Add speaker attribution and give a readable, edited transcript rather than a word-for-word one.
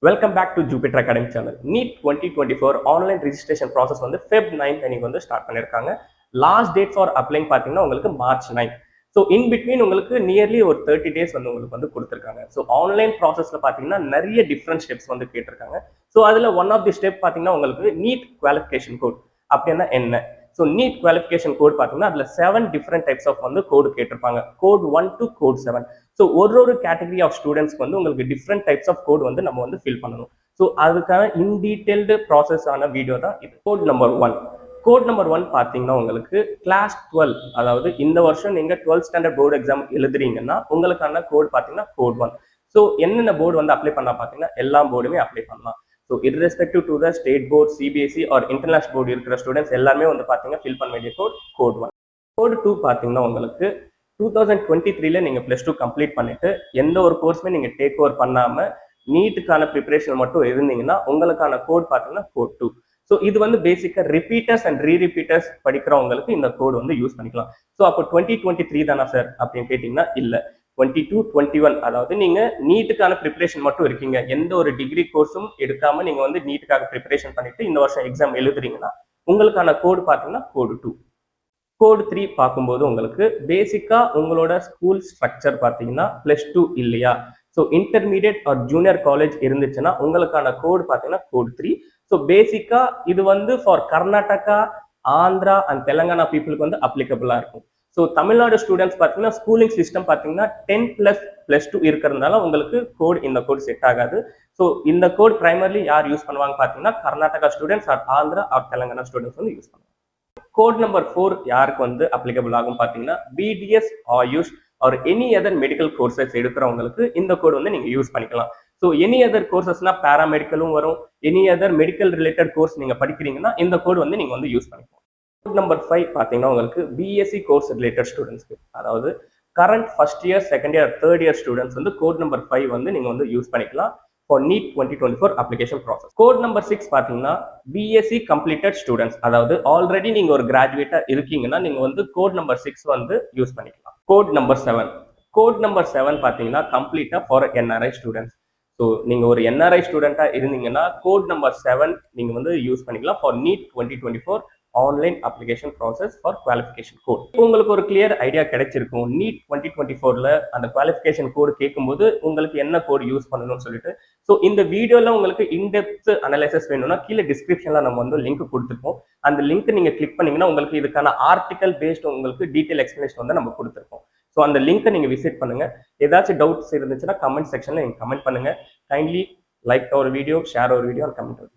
Speaker 1: Welcome back to Jupiter Academy channel. Neet 2024 online registration process வந்து Feb 9th அன்னைக்கு வந்து start பண்ணிருக்காங்க. Last date for அப்ளைங் பார்த்தீங்கன்னா உங்களுக்கு March 9. ஸோ இன் பிட்வீன் உங்களுக்கு நியர்லி ஒரு 30 டேஸ் வந்து உங்களுக்கு வந்து கொடுத்துருக்காங்க. ஸோ ஆன்லைன் ப்ராசஸ்ல பார்த்தீங்கன்னா நிறைய டிஃப்ரெண்ட் ஸ்டெப்ஸ் வந்து கேட்டிருக்காங்க. ஸோ அதில் ஒன் ஆஃப் தி ஸ்டெப் பார்த்தீங்கன்னா உங்களுக்கு நீட் குவாலிஃபிகேஷன் கோட் அப்படின்னா என்ன? ஸோ நீட் குவாலிஃபிகேஷன் கோட் பார்த்தீங்கன்னா அதில் 7 டிஃப்ரெண்ட் டைப்ஸ் ஆஃப் வந்து கோடு கேட்டிருப்பாங்க. Code 1 to code 7. ஸோ ஒரு கேட்டகரி ஆஃப் ஸ்டூடெண்ட்ஸ்க்கு வந்து உங்களுக்கு டிஃப்ரெண்ட் டைப்ஸ் ஆஃப் கோட் வந்து நம்ம வந்து ஃபில் பண்ணணும். ஸோ அதுக்கான இன்டீட்டெயில்டு ப்ராசஸ் ஆன வீடியோ தான் இது. Code number 1. கோட் நம்பர் 1 பார்த்தீங்கன்னா உங்களுக்கு கிளாஸ் 12, அதாவது இந்த வருஷம் நீங்கள் 12th ஸ்டாண்டர்ட் போர்டு எக்ஸாம் எழுதுறீங்கன்னா உங்களுக்கான கோட் பார்த்தீங்கன்னா கோட் 1. ஸோ என்னென்ன போர்டு வந்து அப்ளை பண்ணலாம் பார்த்தீங்கன்னா எல்லா போர்டுமே அப்ளை பண்ணலாம். So irrespective to the state board, CBSE or international board இருக்கிற ஸ்டூடெண்ட்ஸ் எல்லாருமே வந்து பார்த்தீங்கன்னா ஃபில் பண்ண வேண்டிய கோட் 1. கோட் 2 பார்த்தீங்கன்னா உங்களுக்கு 2023ல நீங்கள் +2 கம்ப்ளீட் பண்ணிட்டு எந்த ஒரு கோர்ஸுமே நீங்கள் டேக் ஓவர் பண்ணாமல் நீட்டுக்கான ப்ரிப்பரேஷன் மட்டும் இருந்தீங்கன்னா உங்களுக்கான கோட் பார்த்தீங்கன்னா கோட் 2. ஸோ இது வந்து பேசிக்காக ரிப்பீட்டர்ஸ் அண்ட் ரீரிப்பீட்டர்ஸ் படிக்கிறவங்களுக்கு இந்த கோட் வந்து யூஸ் பண்ணிக்கலாம். ஸோ அப்போ 2023 தானா சார் அப்படின்னு கேட்டிங்கன்னா இல்லை, 22, 21, அதாவது நீங்கள் நீட்டுக்கான ப்ரிப்பரேஷன் மட்டும் இருக்கீங்க, எந்த ஒரு டிகிரி கோர்ஸும் எடுக்காமல் நீங்கள் வந்து நீட்டுக்காக ப்ரிப்பரேஷன் பண்ணிட்டு இந்த வருஷம் எக்ஸாம் எழுதுறீங்கன்னா உங்களுக்கான கோடு பார்த்தீங்கன்னா கோடு 2. கோட் 3 பார்க்கும்போது உங்களுக்கு பேசிக்காக உங்களோட ஸ்கூல் ஸ்ட்ரக்சர் பார்த்தீங்கன்னா +2 இல்லையா, so intermediate or junior college இருந்துச்சுன்னா உங்களுக்கான கோட் பார்த்தீங்கன்னா கோட் 3. ஸோ பேசிக்காக இது வந்து ஃபார் கர்நாடகா, ஆந்திரா அண்ட் தெலுங்கானா பீப்புளுக்கு வந்து அப்ளிகபிளாக இருக்கும். ஸோ தமிழ்நாடு ஸ்டூடெண்ட்ஸ் பார்த்தீங்கன்னா ஸ்கூலிங் சிஸ்டம் பார்த்தீங்கன்னா 10++2 இருக்கிறதுனால உங்களுக்கு இந்த கோட் செட் ஆகாது. ஸோ இந்த கோட் பிரைமர்லி யார் யூஸ் பண்ணுவாங்க பார்த்தீங்கன்னா Karnataka students or Andhra or Telangana students வந்து யூஸ் பண்ணுவாங்க. கோட் நம்பர் 4 யாருக்கு வந்து அப்ளிகபிள் ஆகும் பார்த்தீங்கன்னா BDS, AYUSH or any other medical courses எடுக்கிறவங்களுக்கு இந்த கோட் வந்து நீங்கள் யூஸ் பண்ணிக்கலாம். ஸோ எனி அதர் கோர்சஸ்னா பேராமெடிக்கலும் வரும், any other medical related course நீங்கள் படிக்கிறீங்கன்னா இந்த கோட் வந்து நீங்கள் வந்து யூஸ் பண்ணிக்கலாம். கோட் நம்பர் 5 பார்த்தீங்கன்னா உங்களுக்கு பிஎஸ்சி கோர்ஸ் ரிலேட்டட் ஸ்டூடெண்ட்ஸ்க்கு, அதாவது current first year, second year, third year students வந்து கோட் நம்பர் 5 வந்து நீங்கள் வந்து யூஸ் பண்ணிக்கலாம் for NEET 2024 application process. Code number 6 பார்த்தீங்கன்னா பிஎஸ்சி கம்ப்ளீட்டட் ஸ்டூடெண்ட்ஸ், அதாவது ஆல்ரெடி நீங்கள் ஒரு கிராஜுவேட்டா இருக்கீங்கன்னா நீங்கள் வந்து கோட் நம்பர் 6 வந்து யூஸ் பண்ணிக்கலாம். Code number 7. கோட் நம்பர் 7 பார்த்தீங்கன்னா கம்ப்ளீட்டா ஃபார் என்ஆர்ஐ ஸ்டூடெண்ட்ஸ். ஸோ நீங்கள் ஒரு என்ஆர்ஐ ஸ்டூடெண்டா இருந்தீங்கன்னா கோட் நம்பர் 7 நீங்கள் வந்து யூஸ் பண்ணிக்கலாம் for NEET 2024 online application process for qualification code. உங்களுக்கு ஒரு கிளியர் ஐடியா கிடைச்சிருக்கும் NEET 2024ல அந்த குவாலிஃபிகேஷன் கோடு கேட்கும்போது உங்களுக்கு என்ன கோட் யூஸ் பண்ணணும்னு சொல்லிட்டு. ஸோ இந்த வீடியோல உங்களுக்கு இன்டெப்த் அனலைசஸ் வேணும்னா கீழே டிஸ்கிரிப்ஷன்ல நம்ம வந்து லிங்க் கொடுத்துருக்கோம். அந்த லிங்க் நீங்க கிளிக் பண்ணீங்கன்னா உங்களுக்கு இதுக்கான ஆர்டிகல் பேஸ்ட் உங்களுக்கு டீடைல் எக்ஸ்பிளனேஷன் வந்து நம்ம கொடுத்துருக்கோம். ஸோ அந்த லிங்கை நீங்க விசிட் பண்ணுங்க. ஏதாச்சும் டவுட்ஸ் இருந்துச்சுன்னா கமெண்ட் செக்ஷன்ல நீங்க கமெண்ட் பண்ணுங்க. Kindly like our video, share our video and comment.